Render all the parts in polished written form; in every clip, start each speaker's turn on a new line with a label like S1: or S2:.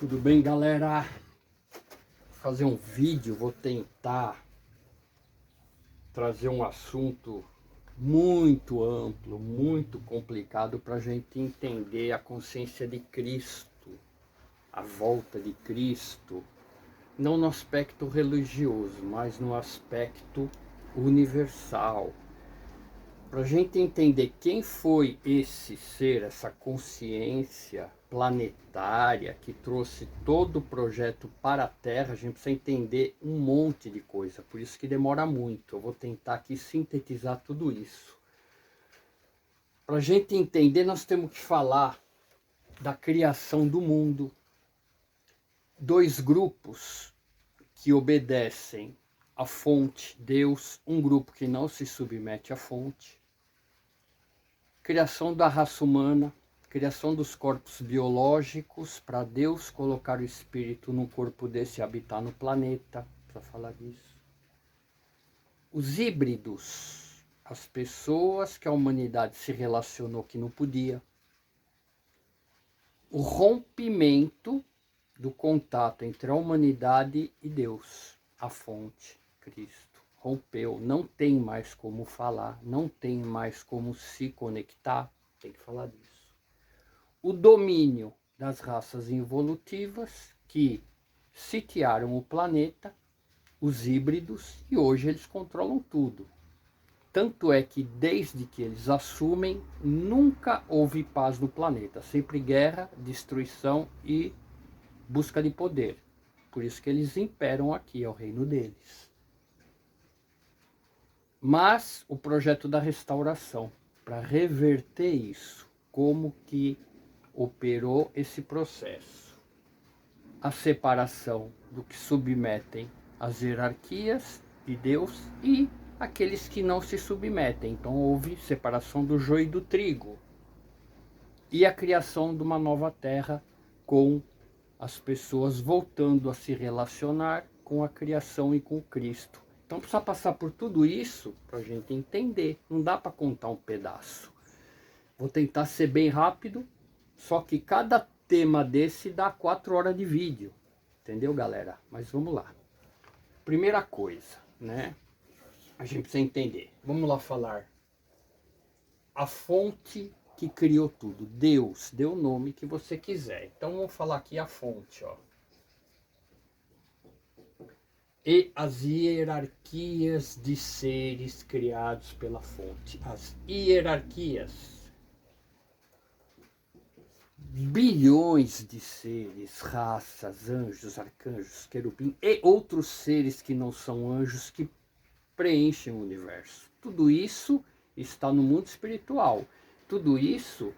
S1: Tudo bem, galera? Vou fazer um vídeo, vou tentar trazer um assunto muito amplo, muito complicado para a gente entender a consciência de Cristo, a volta de Cristo, não no aspecto religioso, mas no aspecto universal. Para a gente entender quem foi esse ser, essa consciência planetária que trouxe todo o projeto para a Terra, a gente precisa entender um monte de coisa, por isso que demora muito. Eu vou tentar aqui sintetizar tudo isso. Para a gente entender, nós temos que falar da criação do mundo, dois grupos que obedecem à fonte, Deus, um grupo que não se submete à fonte, criação da raça humana, criação dos corpos biológicos, para Deus colocar o espírito num corpo desse e habitar no planeta, para falar disso. Os híbridos, as pessoas que a humanidade se relacionou que não podia. O rompimento do contato entre a humanidade e Deus, a fonte, Cristo. Rompeu, não tem mais como falar, não tem mais como se conectar, tem que falar disso. O domínio das raças involutivas que sitiaram o planeta, os híbridos, e hoje eles controlam tudo. Tanto é que desde que eles assumem, nunca houve paz no planeta, sempre guerra, destruição e busca de poder. Por isso que eles imperam aqui, é o reino deles. Mas o projeto da restauração, para reverter isso, como que operou esse processo? A separação do que submetem às hierarquias de Deus e aqueles que não se submetem. Então houve separação do joio e do trigo. E a criação de uma nova terra com as pessoas voltando a se relacionar com a criação e com Cristo. Então precisa passar por tudo isso para a gente entender. Não dá para contar um pedaço. Vou tentar ser bem rápido, só que cada tema desse dá 4 horas de vídeo. Entendeu, galera? Mas vamos lá. Primeira coisa, né? A gente precisa entender. Vamos lá falar. A fonte que criou tudo. Deus, dê o nome que você quiser. Então vamos falar aqui a fonte, ó. E as hierarquias de seres criados pela fonte. As hierarquias. Bilhões de seres, raças, anjos, arcanjos, querubim e outros seres que não são anjos que preenchem o universo. Tudo isso está no mundo espiritual. Tudo isso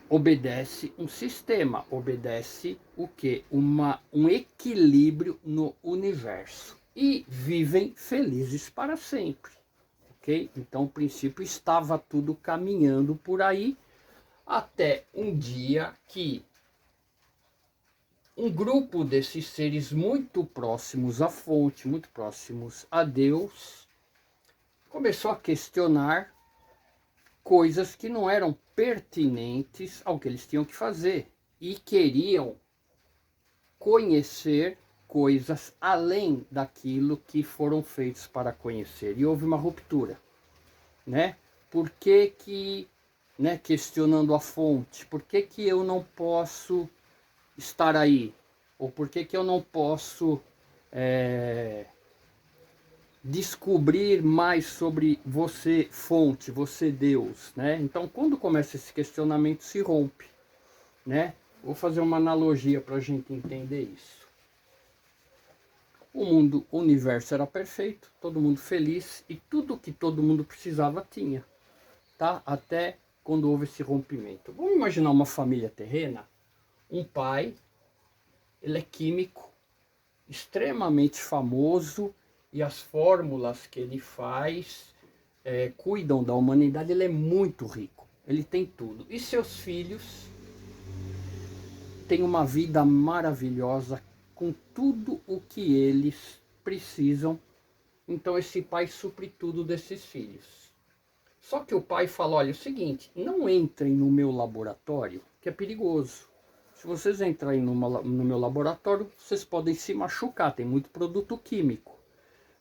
S1: obedece um sistema, obedece o quê? Um equilíbrio no universo. E vivem felizes para sempre. Ok? Então, o princípio estava tudo caminhando por aí, até um dia que um grupo desses seres muito próximos à fonte, muito próximos a Deus, começou a questionar coisas que não eram pertinentes ao que eles tinham que fazer e queriam conhecer coisas além daquilo que foram feitos para conhecer. E houve uma ruptura, né? Por que que, né, questionando a fonte, por que que eu não posso estar aí? Ou por que que eu não posso descobrir mais sobre você, fonte, você, Deus, né? Então, quando começa esse questionamento, se rompe, né? Vou fazer uma analogia para a gente entender isso. O mundo, o universo era perfeito, todo mundo feliz e tudo que todo mundo precisava tinha, tá? Até quando houve esse rompimento. Vamos imaginar uma família terrena, um pai, ele é químico, extremamente famoso, e as fórmulas que ele faz cuidam da humanidade. Ele é muito rico, ele tem tudo. E seus filhos têm uma vida maravilhosa, com tudo o que eles precisam. Então esse pai supre tudo desses filhos. Só que o pai fala, olha, é o seguinte, não entrem no meu laboratório, que é perigoso. Se vocês entrarem no meu laboratório, vocês podem se machucar, tem muito produto químico.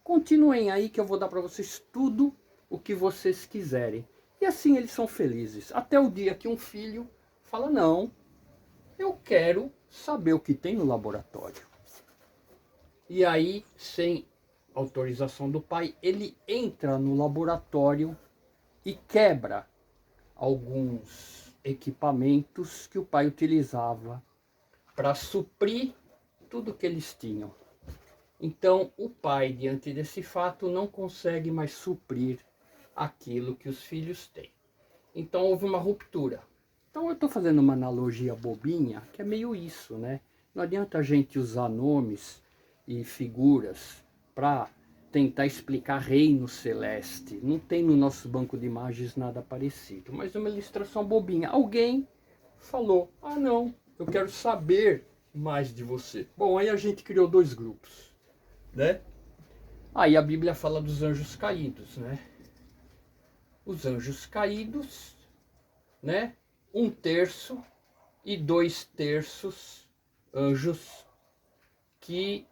S1: Continuem aí que eu vou dar para vocês tudo o que vocês quiserem. E assim eles são felizes. Até o dia que um filho fala, não, eu quero saber o que tem no laboratório. E aí, sem autorização do pai, ele entra no laboratório e quebra alguns equipamentos que o pai utilizava para suprir tudo que eles tinham. Então, o pai, diante desse fato, não consegue mais suprir aquilo que os filhos têm. Então, houve uma ruptura. Então, eu estou fazendo uma analogia bobinha, que é meio isso, né? Não adianta a gente usar nomes e figuras para tentar explicar reino celeste. Não tem no nosso banco de imagens nada parecido, mas é uma ilustração bobinha. Alguém falou, ah não, eu quero saber mais de você. Bom, aí a gente criou dois grupos, né? Aí a Bíblia fala dos anjos caídos, né? Os anjos caídos, né? 1/3 e 2/3 anjos que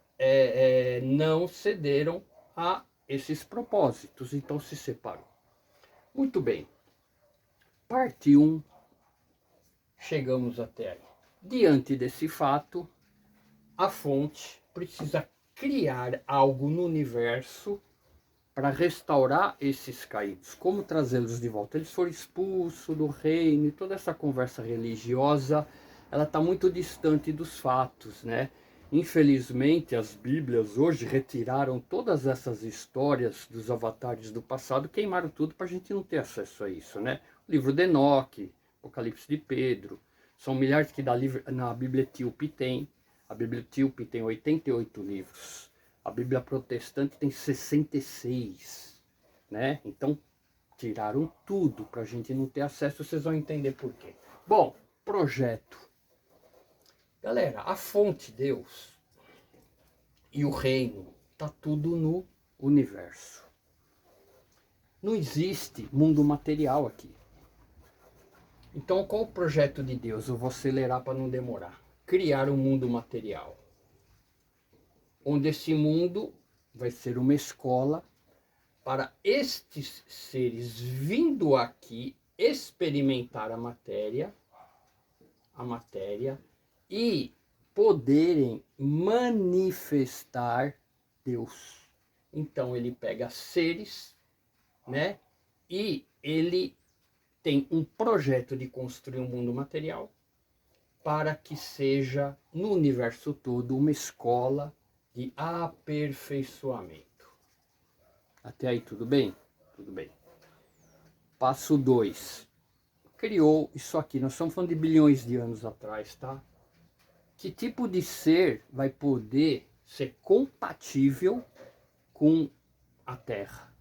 S1: não cederam a esses propósitos, então se separou. Muito bem, parte 1, chegamos até aí. Diante desse fato, a fonte precisa criar algo no universo para restaurar esses caídos. Como trazê-los de volta? Eles foram expulsos do reino e toda essa conversa religiosa, ela está muito distante dos fatos, né? Infelizmente, as Bíblias hoje retiraram todas essas histórias dos avatares do passado, queimaram tudo para a gente não ter acesso a isso, né? O livro de Enoque, Apocalipse de Pedro, são milhares que na Bíblia Etíope tem. A Bíblia Etíope tem 88 livros. A Bíblia Protestante tem 66, né? Então, tiraram tudo para a gente não ter acesso, vocês vão entender por quê. Bom, projeto. Galera, a fonte, Deus, e o reino, tá tudo no universo. Não existe mundo material aqui. Então, qual o projeto de Deus? Eu vou acelerar para não demorar. Criar um mundo material. Onde esse mundo vai ser uma escola para estes seres vindo aqui experimentar a matéria e poderem manifestar Deus. Então ele pega seres, né? E ele tem um projeto de construir um mundo material para que seja no universo todo uma escola de aperfeiçoamento. Até aí tudo bem? Tudo bem. Passo 2. Criou isso aqui, nós estamos falando de bilhões de anos atrás, tá? Que tipo de ser vai poder ser compatível com a Terra?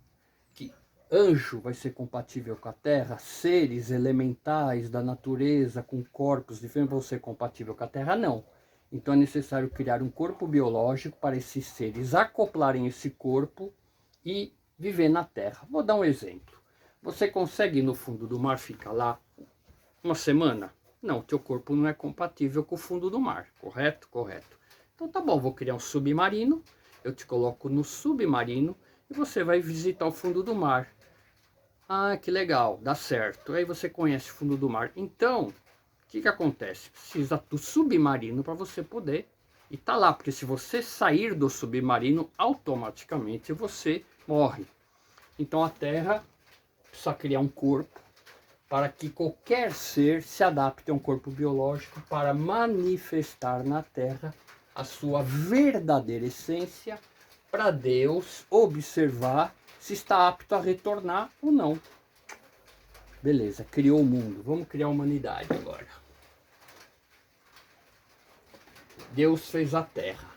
S1: Que anjo vai ser compatível com a Terra? Seres elementais da natureza com corpos diferentes vão ser compatíveis com a Terra? Não. Então é necessário criar um corpo biológico para esses seres acoplarem esse corpo e viver na Terra. Vou dar um exemplo. Você consegue ir no fundo do mar ficar lá uma semana? Não, teu corpo não é compatível com o fundo do mar, correto? Correto. Então tá bom, vou criar um submarino, eu te coloco no submarino e você vai visitar o fundo do mar. Ah, que legal, dá certo. Aí você conhece o fundo do mar. Então, o que acontece? Precisa do submarino para você poder ir tá lá, porque se você sair do submarino, automaticamente você morre. Então a Terra precisa criar um corpo para que qualquer ser se adapte a um corpo biológico para manifestar na Terra a sua verdadeira essência, para Deus observar se está apto a retornar ou não. Beleza, criou o mundo, vamos criar a humanidade agora. Deus fez a Terra,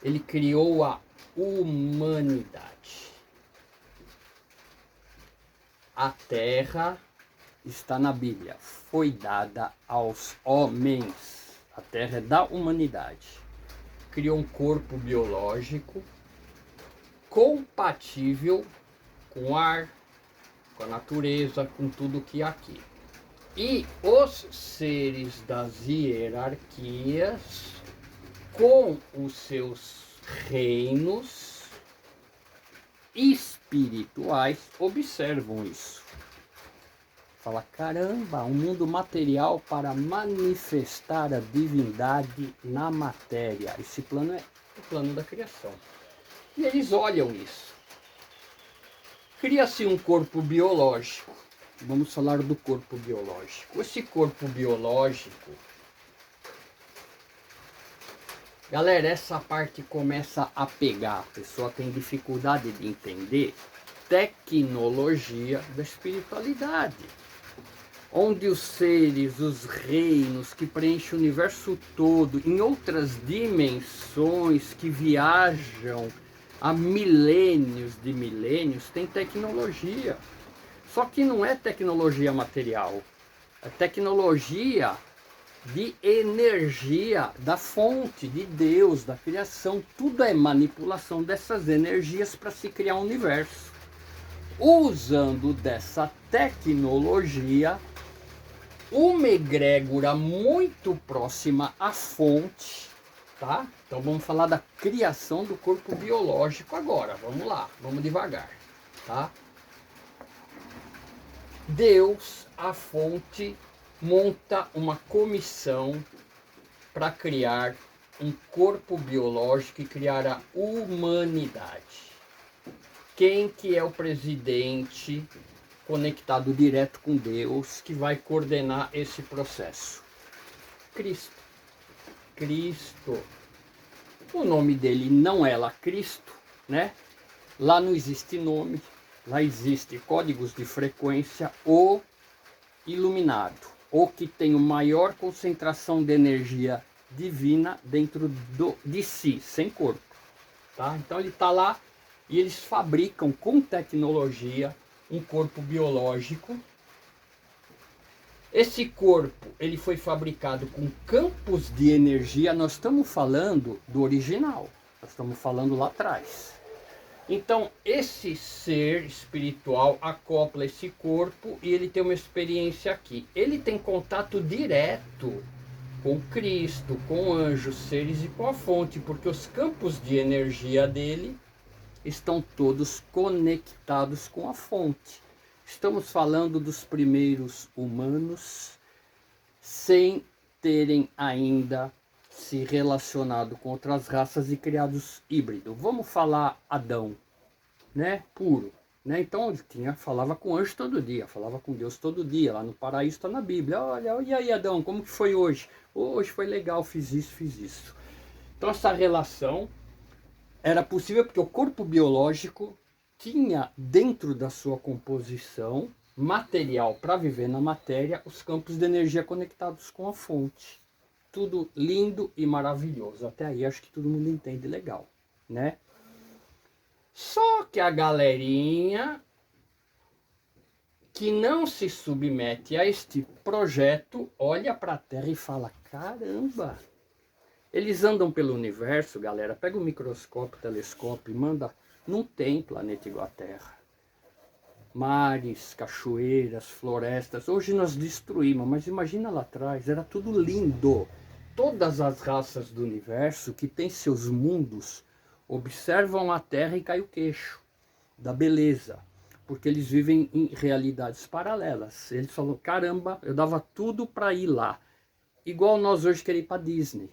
S1: Ele criou a humanidade. A Terra está na Bíblia, foi dada aos homens. A Terra é da humanidade. Criou um corpo biológico compatível com o ar, com a natureza, com tudo que há aqui. E os seres das hierarquias, com os seus reinos espirituais, observam isso. Fala, caramba, um mundo material para manifestar a divindade na matéria. Esse plano é o plano da criação. E eles olham isso. Cria-se um corpo biológico. Vamos falar do corpo biológico. Esse corpo biológico, galera, essa parte começa a pegar. A pessoa tem dificuldade de entender tecnologia da espiritualidade, onde os seres, os reinos que preenchem o universo todo, em outras dimensões que viajam há milênios de milênios, tem tecnologia. Só que não é tecnologia material, é tecnologia de energia da fonte, de Deus, da criação. Tudo é manipulação dessas energias para se criar um universo. Usando dessa tecnologia, uma egrégora muito próxima à fonte, tá? Então vamos falar da criação do corpo biológico agora. Vamos lá, vamos devagar, tá? Deus, a fonte, monta uma comissão para criar um corpo biológico e criar a humanidade. Quem que é o presidente conectado direto com Deus que vai coordenar esse processo? Cristo. Cristo. O nome dele não é lá Cristo, né? Lá não existe nome, lá existe códigos de frequência. O iluminado, o que tem a maior concentração de energia divina dentro de si, sem corpo, tá? Então ele está lá e eles fabricam com tecnologia um corpo biológico. Esse corpo, ele foi fabricado com campos de energia. Nós estamos falando do original, nós estamos falando lá atrás. Então, esse ser espiritual acopla esse corpo e ele tem uma experiência aqui. Ele tem contato direto com Cristo, com anjos, seres e com a fonte, porque os campos de energia dele estão todos conectados com a fonte. Estamos falando dos primeiros humanos sem terem ainda se relacionado com outras raças e criados híbridos. Vamos falar Adão, né? Puro, né? Então ele falava com anjo todo dia, falava com Deus todo dia. Lá no paraíso está na Bíblia. Olha, e aí, Adão, como que foi hoje? Hoje foi legal, fiz isso, fiz isso. Então essa relação era possível porque o corpo biológico tinha dentro da sua composição material para viver na matéria os campos de energia conectados com a fonte. Tudo lindo e maravilhoso. Até aí acho que todo mundo entende legal, né? Só que a galerinha que não se submete a este projeto olha para a Terra e fala, caramba, eles andam pelo universo, galera, pega o microscópio, o telescópio e manda, não tem planeta igual a Terra. Mares, cachoeiras, florestas, hoje nós destruímos, mas imagina lá atrás, era tudo lindo. Todas as raças do universo que têm seus mundos observam a Terra e cai o queixo da beleza, porque eles vivem em realidades paralelas. Eles falam, caramba, eu dava tudo para ir lá, igual nós hoje queremos ir para Disney,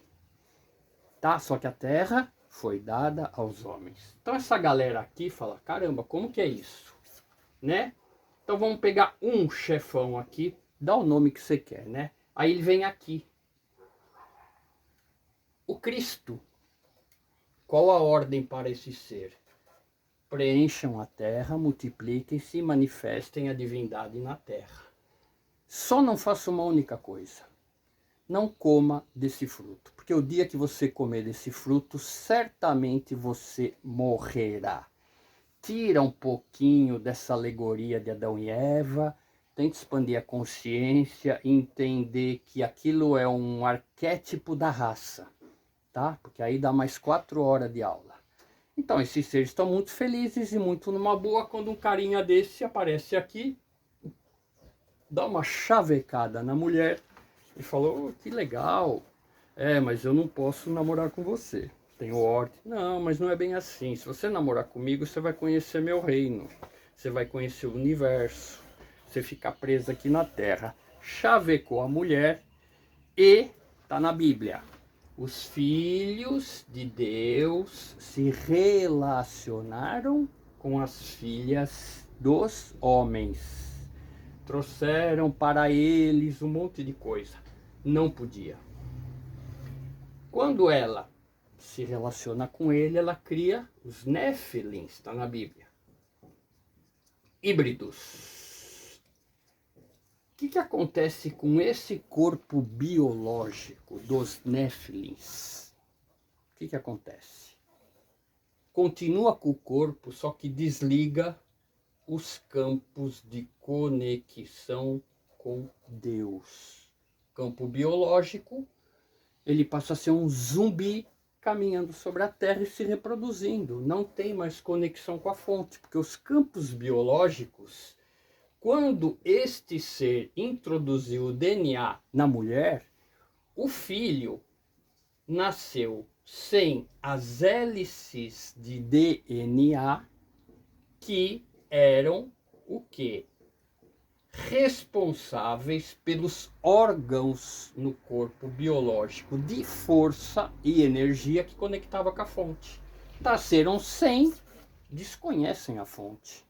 S1: tá? Só que a Terra foi dada aos homens. Então essa galera aqui fala, caramba, como que é isso, né? Então vamos pegar um chefão aqui, dá o nome que você quer, né? Aí ele vem aqui. O Cristo, qual a ordem para esse ser? Preencham a terra, multipliquem-se e manifestem a divindade na terra. Só não faça uma única coisa. Não coma desse fruto, porque o dia que você comer desse fruto, certamente você morrerá. Tira um pouquinho dessa alegoria de Adão e Eva, tenta expandir a consciência e entender que aquilo é um arquétipo da raça. Tá? Porque aí dá mais 4 horas de aula. Então esses seres estão muito felizes e muito numa boa quando um carinha desse aparece aqui dá uma chavecada na mulher e falou, oh, que legal, mas eu não posso namorar com você, tenho ordem. Não, mas não é bem assim, se você namorar comigo, você vai conhecer meu reino, você vai conhecer o universo, você fica preso aqui na terra. Chavecou a mulher e tá na Bíblia. Os filhos de Deus se relacionaram com as filhas dos homens. Trouxeram para eles um monte de coisa. Não podia. Quando ela se relaciona com ele, ela cria os Néfilins, está na Bíblia. Híbridos. O que acontece com esse corpo biológico dos Néfilins? O que acontece? Continua com o corpo, só que desliga os campos de conexão com Deus. Campo biológico, ele passa a ser um zumbi caminhando sobre a Terra e se reproduzindo. Não tem mais conexão com a fonte, porque os campos biológicos, quando este ser introduziu o DNA na mulher, o filho nasceu sem as hélices de DNA que eram o quê? Responsáveis pelos órgãos no corpo biológico de força e energia que conectava com a fonte. Nasceram sem, desconhecem a fonte.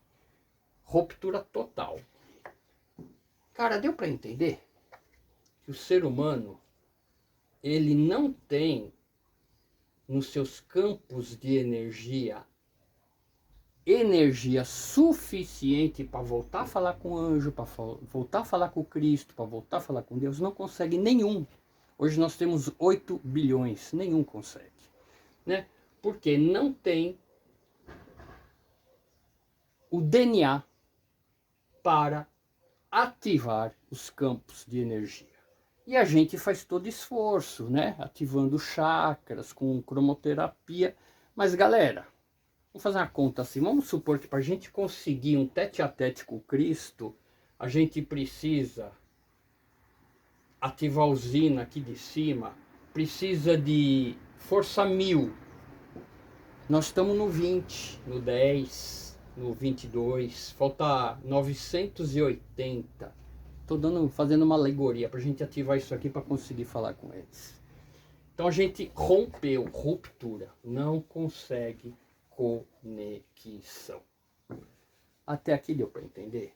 S1: Ruptura total. Cara, deu para entender que o ser humano, ele não tem nos seus campos de energia suficiente para voltar a falar com o anjo, para voltar a falar com Cristo, para voltar a falar com Deus. Não consegue nenhum. Hoje nós temos 8 bilhões, nenhum consegue, né? Porque não tem o DNA para ativar os campos de energia. E a gente faz todo esforço, né? Ativando chakras, com cromoterapia. Mas galera, vamos fazer uma conta assim, vamos supor que para a gente conseguir um tete-a-tete com Cristo, a gente precisa ativar a usina aqui de cima, precisa de força 1000. Nós estamos no 20, no 10, no 22, falta 980. Estou fazendo uma alegoria para a gente ativar isso aqui para conseguir falar com eles. Então a gente rompeu, ruptura, não consegue conexão. Até aqui deu para entender?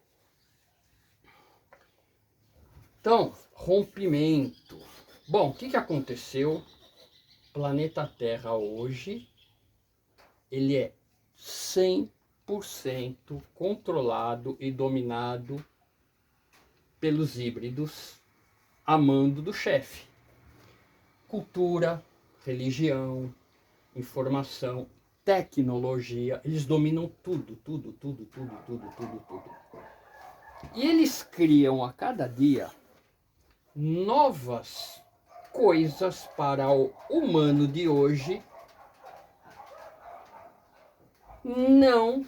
S1: Então, rompimento. Bom, o que aconteceu? O planeta Terra hoje, ele é 100% controlado e dominado pelos híbridos, a mando do chefe. Cultura, religião, informação, tecnologia, eles dominam tudo. E eles criam a cada dia novas coisas para o humano de hoje não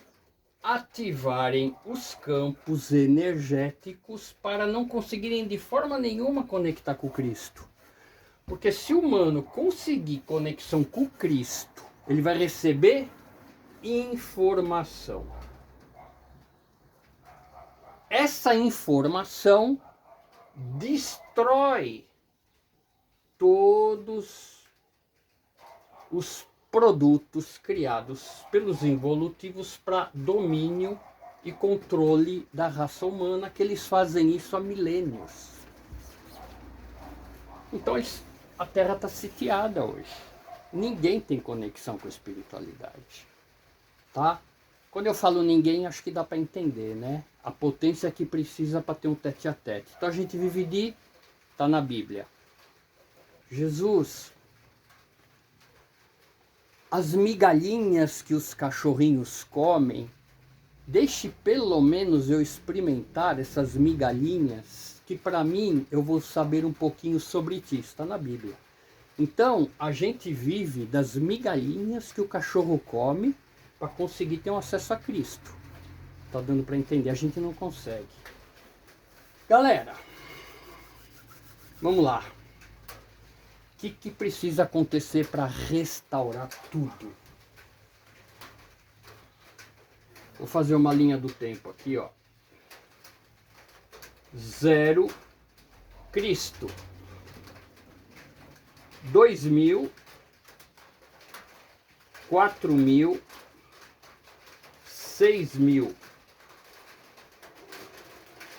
S1: ativarem os campos energéticos para não conseguirem de forma nenhuma conectar com Cristo. Porque se o humano conseguir conexão com Cristo, ele vai receber informação. Essa informação destrói todos os produtos criados pelos involutivos para domínio e controle da raça humana, que eles fazem isso há milênios. Então a Terra está sitiada hoje. Ninguém tem conexão com a espiritualidade, tá? Quando eu falo ninguém, acho que dá para entender, né? A potência que precisa para ter um tete-a-tete. Então a gente vive de... Está na Bíblia. Jesus, as migalhinhas que os cachorrinhos comem, deixe pelo menos eu experimentar essas migalhinhas, que para mim eu vou saber um pouquinho sobre ti. Está na Bíblia. Então a gente vive das migalhinhas que o cachorro come para conseguir ter um acesso a Cristo. Tá dando para entender? A gente não consegue. Galera, vamos lá. O que precisa acontecer para restaurar tudo? Vou fazer uma linha do tempo aqui, ó. 0, Cristo. 2000, 4000, 6000.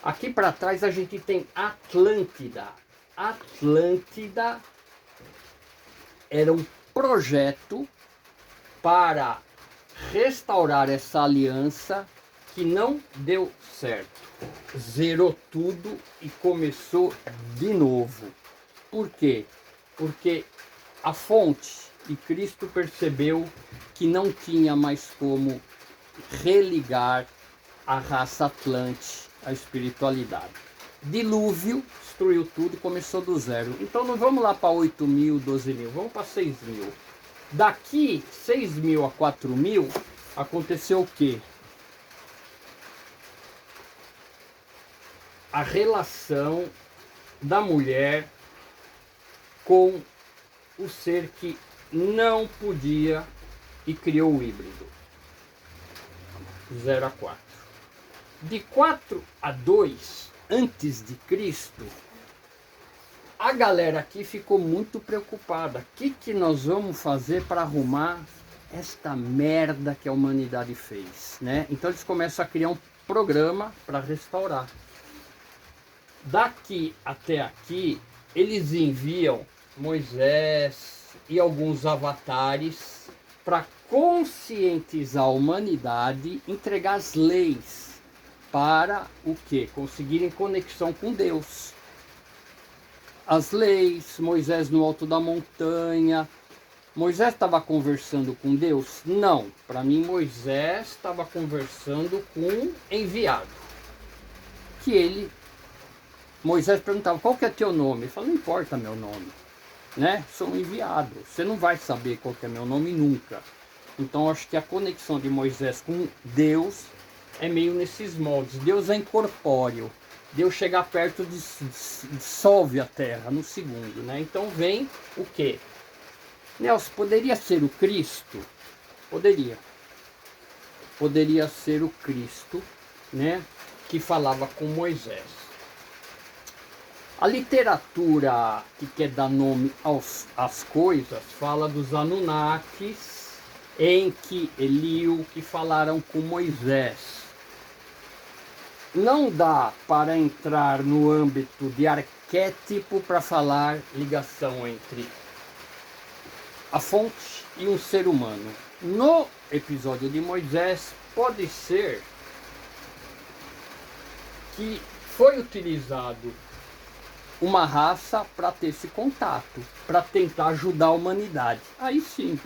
S1: Aqui para trás a gente tem Atlântida. Atlântida era um projeto para restaurar essa aliança que não deu certo. Zerou tudo e começou de novo. Por quê? Porque a fonte e Cristo percebeu que não tinha mais como religar a raça Atlante à espiritualidade. Dilúvio destruiu tudo e começou do zero. Então não vamos lá para 8.000, 12.000, vamos para 6.000. Daqui 6.000 a 4.000 aconteceu o quê? A relação da mulher com o ser que não podia e criou o híbrido. 0 a 4. De 4 a 2 antes de Cristo, a galera aqui ficou muito preocupada. O que nós vamos fazer para arrumar esta merda que a humanidade fez, né? Então eles começam a criar um programa para restaurar. Daqui até aqui, eles enviam Moisés e alguns avatares para conscientizar a humanidade, entregar as leis para o quê? Conseguirem conexão com Deus. As leis, Moisés no alto da montanha. Moisés estava conversando com Deus? Não. Para mim, Moisés estava conversando com um enviado. Moisés perguntava, qual que é teu nome? Ele falou, não importa meu nome, né? Sou um enviado. Você não vai saber qual que é meu nome nunca. Então, acho que a conexão de Moisés com Deus é meio nesses moldes. Deus é incorpóreo. Deus chegar perto dissolve a terra no segundo, né? Então vem o quê? Nelson, poderia ser o Cristo? Poderia. Poderia ser o Cristo, né? Que falava com Moisés. A literatura que quer dar nome às coisas fala dos Anunnakis, Enki, Eliu, que falaram com Moisés. Não dá para entrar no âmbito de arquétipo para falar ligação entre a fonte e um ser humano. No episódio de Moisés, pode ser que foi utilizado uma raça para ter esse contato, para tentar ajudar a humanidade. Aí sim.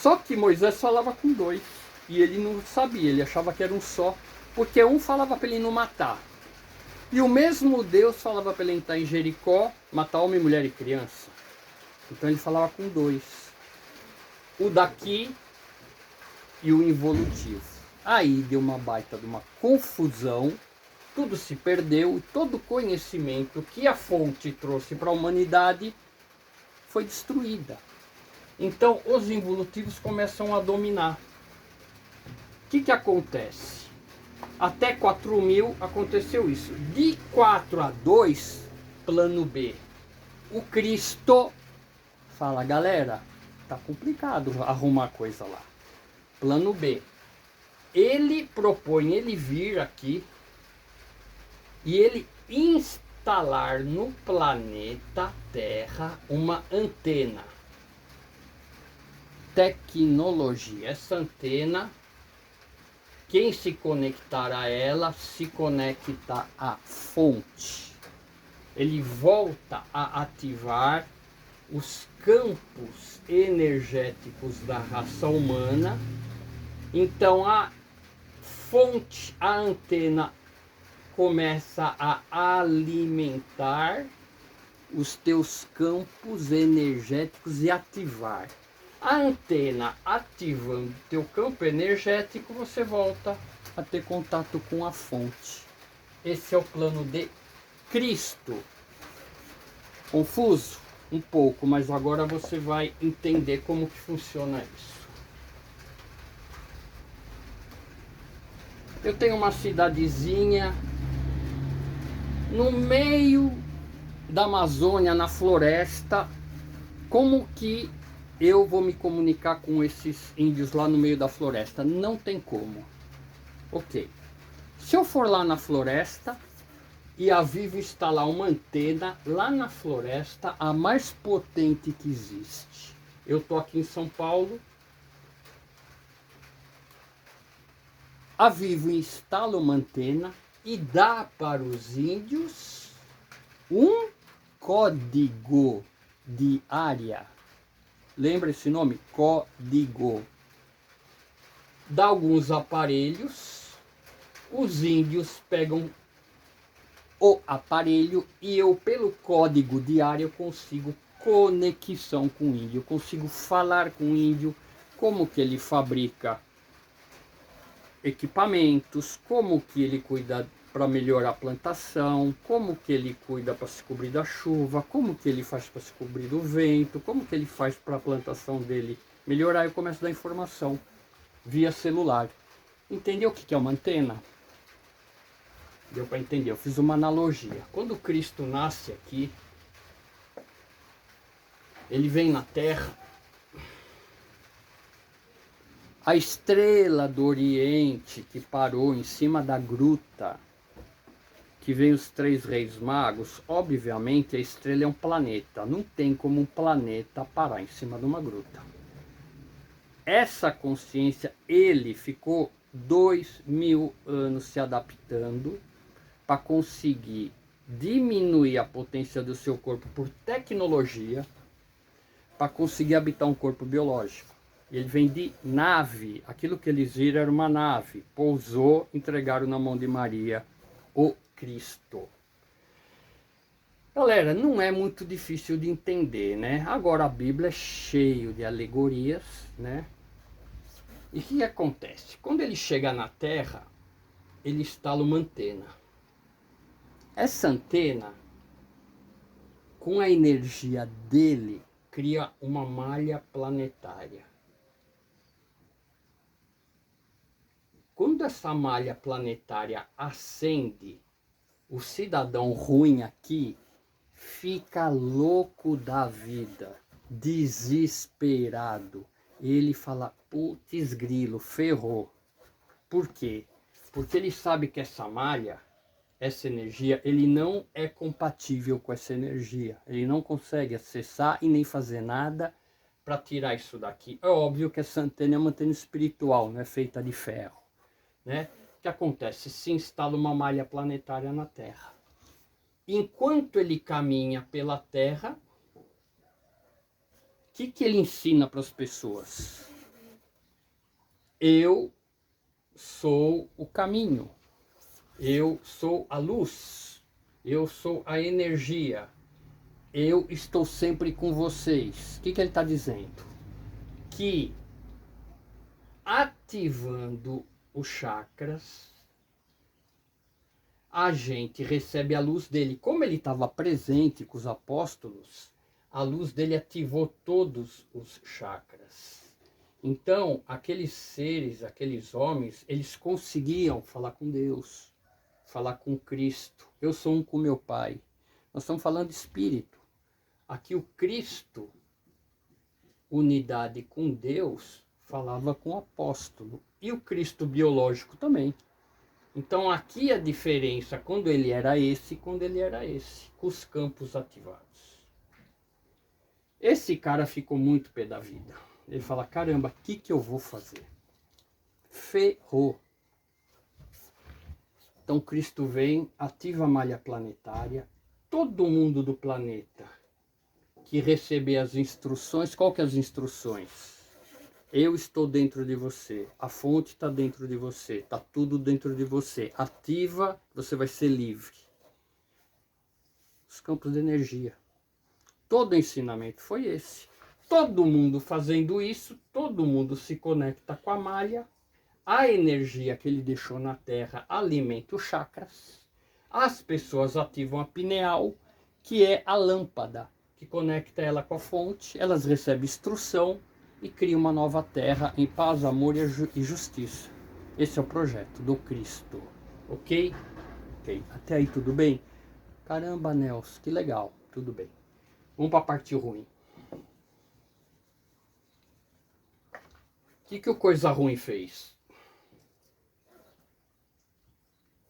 S1: Só que Moisés falava com dois e ele não sabia, ele achava que era um só. Porque um falava para ele não matar. E o mesmo Deus falava para ele entrar em Jericó, matar homem, mulher e criança. Então ele falava com dois. O daqui e o involutivo. Aí deu uma baita de uma confusão. Tudo se perdeu e todo conhecimento que a fonte trouxe para a humanidade foi destruída. Então os involutivos começam a dominar. O que acontece? Até 4.000 aconteceu isso. De 4 a 2, plano B. O Cristo fala, galera, tá complicado arrumar coisa lá. Plano B. Ele propõe ele vir aqui e ele instalar no planeta Terra uma antena. Tecnologia. Essa antena, quem se conectar a ela, se conecta à fonte. Ele volta a ativar os campos energéticos da raça humana. Então a fonte, a antena, começa a alimentar os teus campos energéticos e ativar. A antena ativando teu campo energético, você volta a ter contato com a fonte. Esse é o plano de Cristo. Confuso? Um pouco, mas agora você vai entender como que funciona isso. Eu tenho uma cidadezinha no meio da Amazônia, na floresta. Como que eu vou me comunicar com esses índios lá no meio da floresta? Não tem como. Ok. Se eu for lá na floresta e a Vivo instalar uma antena lá na floresta, a mais potente que existe. Eu tô aqui em São Paulo. A Vivo instala uma antena e dá para os índios um código de área. Lembra esse nome? Código. Dá alguns aparelhos, os índios pegam o aparelho e eu, pelo código de área, eu consigo conexão com o índio, eu consigo falar com o índio, como que ele fabrica equipamentos, como que ele cuida para melhorar a plantação, como que ele cuida para se cobrir da chuva, como que ele faz para se cobrir do vento, como que ele faz para a plantação dele melhorar. Eu começo a dar informação via celular. Entendeu o que é uma antena? Deu para entender, eu fiz uma analogia. Quando Cristo nasce aqui, ele vem na Terra, a estrela do Oriente que parou em cima da gruta, que veio os 3 reis magos, obviamente a estrela é um planeta, não tem como um planeta parar em cima de uma gruta. Essa consciência, ele ficou 2000 anos se adaptando para conseguir diminuir a potência do seu corpo por tecnologia, para conseguir habitar um corpo biológico. Ele vem de nave, aquilo que eles viram era uma nave, pousou, entregaram na mão de Maria o Cristo. Galera, não é muito difícil de entender, né? Agora a Bíblia é cheio de alegorias, né? E o que acontece? Quando ele chega na Terra, ele instala uma antena. Essa antena, com a energia dele, cria uma malha planetária. Quando essa malha planetária acende, o cidadão ruim aqui fica louco da vida, desesperado. Ele fala, putz grilo, ferrou. Por quê? Porque ele sabe que essa malha, essa energia, ele não é compatível com essa energia. Ele não consegue acessar e nem fazer nada para tirar isso daqui. É óbvio que essa antena é uma antena espiritual, não é feita de ferro, né? O que acontece? Se instala uma malha planetária na Terra. Enquanto ele caminha pela Terra, o que ele ensina para as pessoas? Eu sou o caminho. Eu sou a luz, eu sou a energia, eu estou sempre com vocês. O que ele está dizendo? Que ativando os chakras, a gente recebe a luz dele. Como ele estava presente com os apóstolos, a luz dele ativou todos os chakras. Então, aqueles seres, aqueles homens, eles conseguiam falar com Deus, falar com Cristo. Eu sou um com meu Pai. Nós estamos falando de espírito. Aqui o Cristo, unidade com Deus, falava com o apóstolo. E o Cristo biológico também. Então aqui a diferença quando ele era esse e quando ele era esse, com os campos ativados. Esse cara ficou muito pé da vida. Ele fala, caramba, o que eu vou fazer? Ferrou. Então Cristo vem, ativa a malha planetária, todo mundo do planeta que receber as instruções, qual que é as instruções? Eu estou dentro de você, a fonte está dentro de você, está tudo dentro de você. Ativa, você vai ser livre. Os campos de energia. Todo o ensinamento foi esse. Todo mundo fazendo isso, todo mundo se conecta com a malha. A energia que ele deixou na Terra alimenta os chakras. As pessoas ativam a pineal, que é a lâmpada que conecta ela com a fonte. Elas recebem instrução e criam uma nova terra em paz, amor e justiça. Esse é o projeto do Cristo. Ok? Ok. Até aí tudo bem? Caramba, Nelson, que legal. Tudo bem. Vamos para a parte ruim. O que o Coisa Ruim fez?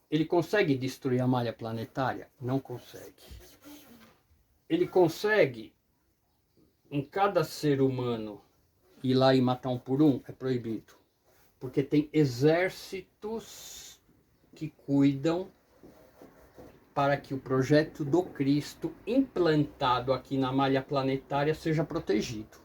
S1: Ele consegue destruir a malha planetária? Não consegue. Ele consegue, em cada ser humano, ir lá e matar um por um? É proibido. Porque tem exércitos que cuidam para que o projeto do Cristo implantado aqui na malha planetária seja protegido.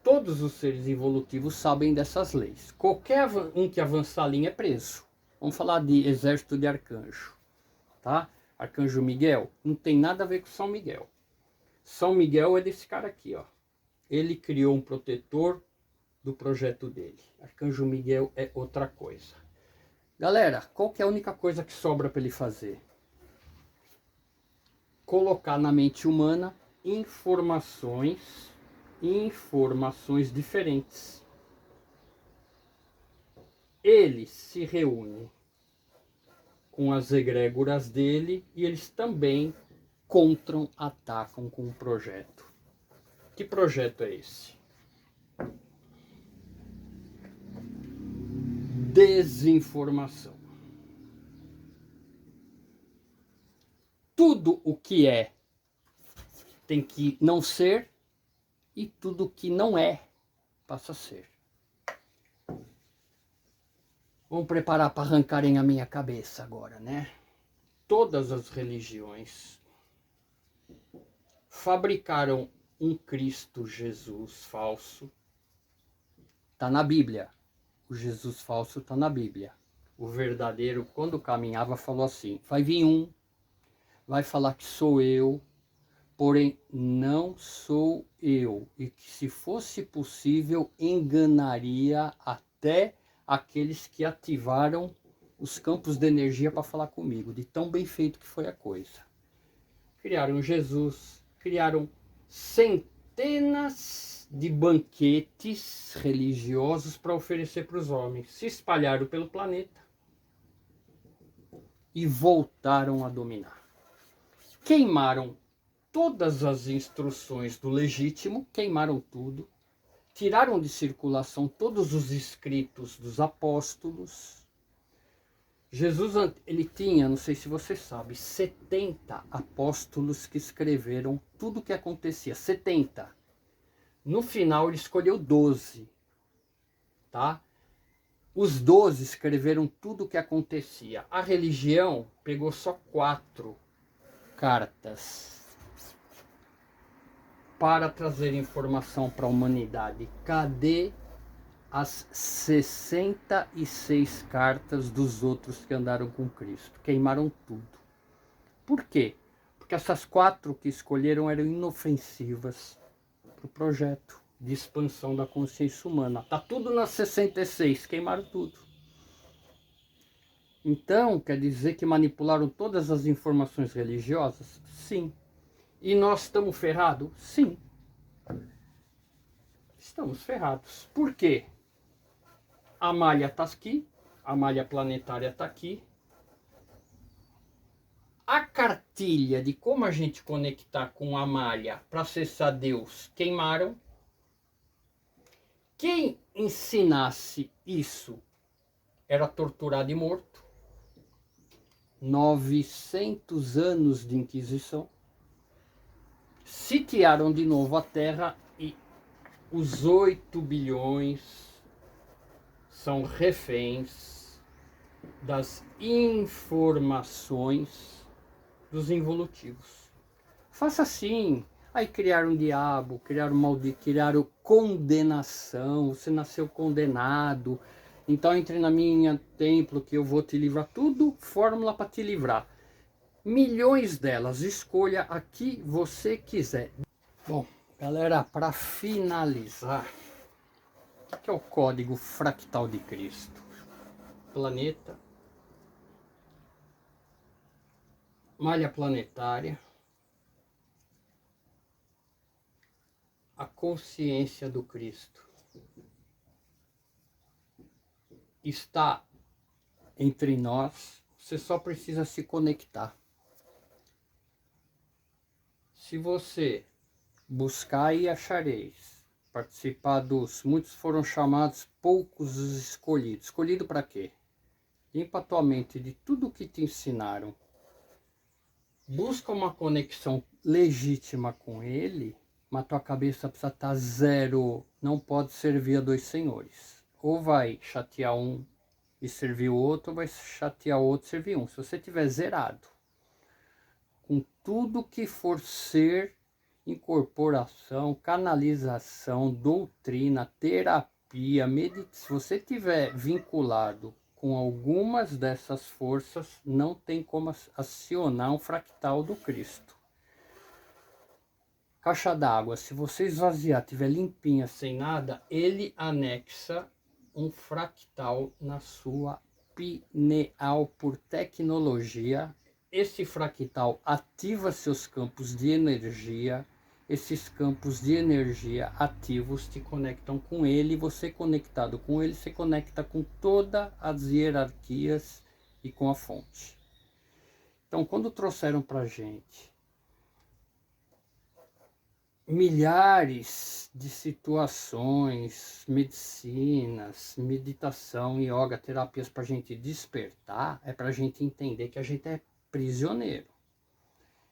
S1: Todos os seres evolutivos sabem dessas leis. Qualquer um que avançar a linha é preso. Vamos falar de exército de arcanjo, tá? Arcanjo Miguel não tem nada a ver com São Miguel. São Miguel é desse cara aqui, ó. Ele criou um protetor do projeto dele. Arcanjo Miguel é outra coisa. Galera, qual que é a única coisa que sobra para ele fazer? Colocar na mente humana informações diferentes. Ele se reúne com as egrégoras dele e eles também atacam com o projeto. Que projeto é esse? Desinformação. Tudo o que é tem que não ser e tudo o que não é passa a ser. Vamos preparar para arrancarem a minha cabeça agora, né? Todas as religiões fabricaram um Cristo Jesus falso. Está na Bíblia. O Jesus falso está na Bíblia. O verdadeiro, quando caminhava, falou assim: vai vir um, vai falar que sou eu, porém não sou eu. E que, se fosse possível, enganaria até aqueles que ativaram os campos de energia para falar comigo, de tão bem feito que foi a coisa. Criaram Jesus, criaram centenas de banquetes religiosos para oferecer para os homens. Se espalharam pelo planeta e voltaram a dominar. Queimaram todas as instruções do legítimo, queimaram tudo, tiraram de circulação todos os escritos dos apóstolos. Jesus, ele tinha, não sei se você sabe, 70 apóstolos que escreveram tudo o que acontecia, 70. No final ele escolheu 12, tá? Os 12 escreveram tudo o que acontecia. A religião pegou só 4 cartas para trazer informação para a humanidade. Cadê as 66 cartas dos outros que andaram com Cristo? Queimaram tudo. Por quê? Porque essas 4 que escolheram eram inofensivas para o projeto de expansão da consciência humana. Tá tudo nas 66, queimaram tudo. Então, quer dizer que manipularam todas as informações religiosas? Sim. E nós estamos ferrados? Sim. Estamos ferrados. Por quê? A malha está aqui, a malha planetária está aqui. A cartilha de como a gente conectar com a malha para acessar Deus, queimaram. Quem ensinasse isso era torturado e morto. 900 anos de Inquisição. Sitiaram de novo a Terra e os 8 bilhões são reféns das informações dos involutivos. Faça assim. Aí criaram um diabo, criaram maldito, criaram condenação. Você nasceu condenado. Então entre na minha templo que eu vou te livrar. Tudo fórmula para te livrar. Milhões delas. Escolha a que você quiser. Bom, galera, para finalizar, o que é o código fractal de Cristo? Planeta, malha planetária, a consciência do Cristo está entre nós, você só precisa se conectar. Se você buscar e achareis, participar dos muitos foram chamados, poucos os escolhidos. Escolhido para quê? Limpa a tua mente de tudo o que te ensinaram. Busca uma conexão legítima com ele, mas tua cabeça precisa estar zero. Não pode servir a dois senhores. Ou vai chatear um e servir o outro, ou vai chatear o outro e servir um. Se você tiver zerado, com tudo que for ser, incorporação, canalização, doutrina, terapia, meditação, se você tiver vinculado com algumas dessas forças, não tem como acionar um fractal do Cristo. Caixa d'água, se você esvaziar, tiver limpinha, sem nada, ele anexa um fractal na sua pineal por tecnologia. Esse fractal ativa seus campos de energia. Esses campos de energia ativos te conectam com ele. Você conectado com ele, se conecta com todas as hierarquias e com a fonte. Então, quando trouxeram para gente milhares de situações, medicinas, meditação, yoga, terapias para a gente despertar, é para a gente entender que a gente é prisioneiro.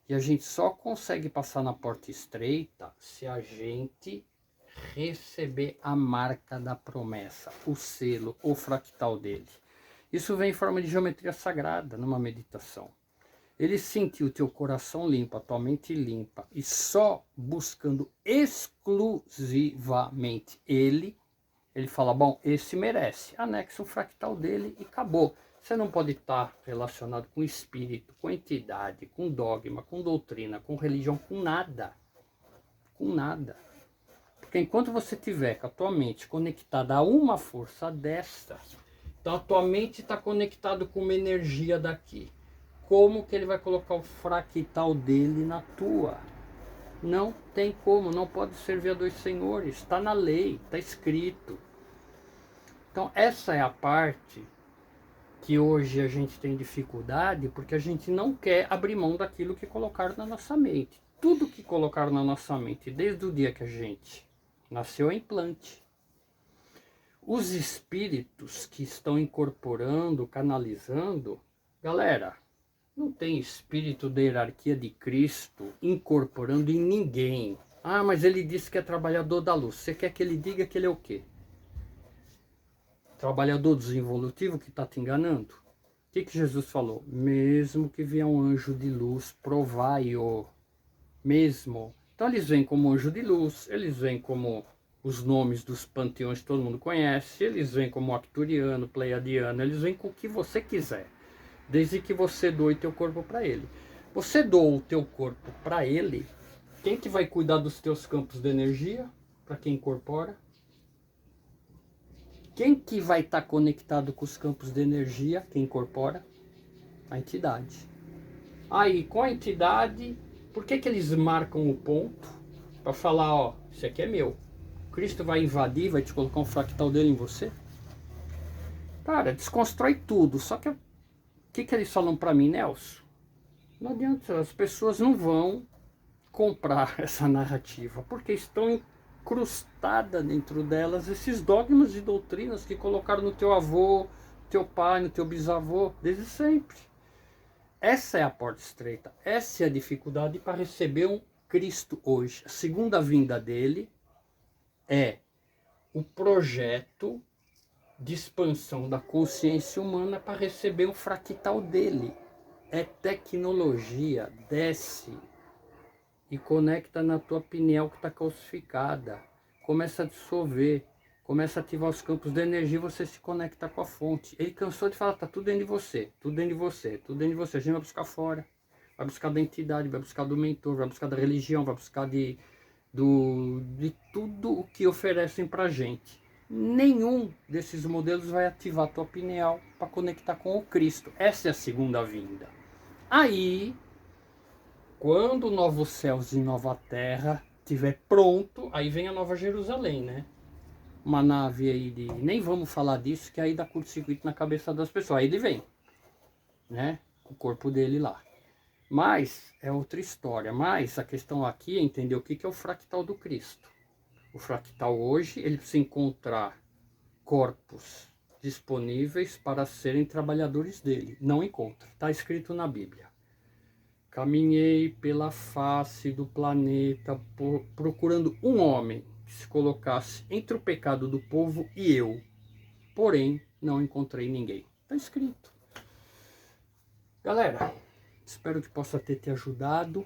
S1: E a gente só consegue passar na porta estreita se a gente receber a marca da promessa, o selo, o fractal dele. Isso vem em forma de geometria sagrada numa meditação. Ele sentiu o teu coração limpo, a tua mente limpa, e só buscando exclusivamente ele fala, bom, esse merece, anexa o fractal dele e acabou. Você não pode estar relacionado com espírito, com entidade, com dogma, com doutrina, com religião, com nada. Com nada. Porque enquanto você tiver com a tua mente conectada a uma força desta, então a tua mente está conectada com uma energia daqui. Como que ele vai colocar o fractal dele na tua? Não tem como, não pode servir a dois senhores, está na lei, está escrito. Então essa é a parte que hoje a gente tem dificuldade, porque a gente não quer abrir mão daquilo que colocaram na nossa mente. Tudo que colocaram na nossa mente, desde o dia que a gente nasceu, é implante. Os espíritos que estão incorporando, canalizando, galera, não tem espírito da hierarquia de Cristo incorporando em ninguém. Ah, mas ele disse que é trabalhador da luz. Você quer que ele diga que ele é o quê? Trabalhador desinvolutivo que está te enganando? O que Jesus falou? Mesmo que vier um anjo de luz, provai-o. Mesmo. Então eles vêm como anjo de luz, eles vêm como os nomes dos panteões que todo mundo conhece, eles vêm como arcturiano, pleiadiano, eles vêm com o que você quiser. Desde que você doe teu corpo para ele. Você doa o teu corpo para ele, quem que vai cuidar dos teus campos de energia? Para quem incorpora? Quem que vai estar conectado com os campos de energia? Quem incorpora? A entidade. Aí, com a entidade, por que eles marcam o ponto? Para falar, ó, isso aqui é meu. Cristo vai invadir, vai te colocar um fractal dele em você? Cara, desconstrói tudo. Só que o que eles falam para mim, Nelson? Não adianta, as pessoas não vão comprar essa narrativa, porque estão incrustadas dentro delas esses dogmas e doutrinas que colocaram no teu avô, teu pai, no teu bisavô, desde sempre. Essa é a porta estreita, essa é a dificuldade para receber um Cristo hoje. A segunda vinda dele é o projeto de expansão da consciência humana para receber o fractal dele. É tecnologia, desce e conecta na tua pineal que está calcificada. Começa a dissolver, começa a ativar os campos de energia e você se conecta com a fonte. Ele cansou de falar, tá tudo dentro de você, tudo dentro de você, tudo dentro de você. A gente vai buscar fora, vai buscar da entidade, vai buscar do mentor, vai buscar da religião, vai buscar de tudo o que oferecem pra gente. Nenhum desses modelos vai ativar a tua pineal para conectar com o Cristo. Essa é a segunda vinda. Aí quando novos céus e nova terra estiver pronto, aí vem a Nova Jerusalém, né? Uma nave aí de... Nem vamos falar disso, que aí dá curto-circuito na cabeça das pessoas. Aí ele vem, né? O corpo dele lá. Mas é outra história. Mas a questão aqui é entender o que é o fractal do Cristo. O fractal hoje, ele precisa encontrar corpos disponíveis para serem trabalhadores dele. Não encontra. Está escrito na Bíblia. Caminhei pela face do planeta procurando um homem que se colocasse entre o pecado do povo e eu. Porém, não encontrei ninguém. Está escrito. Galera, espero que possa ter te ajudado.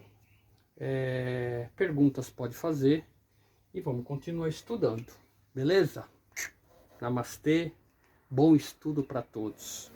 S1: Perguntas pode fazer. E vamos continuar estudando. Beleza? Namastê. Bom estudo para todos.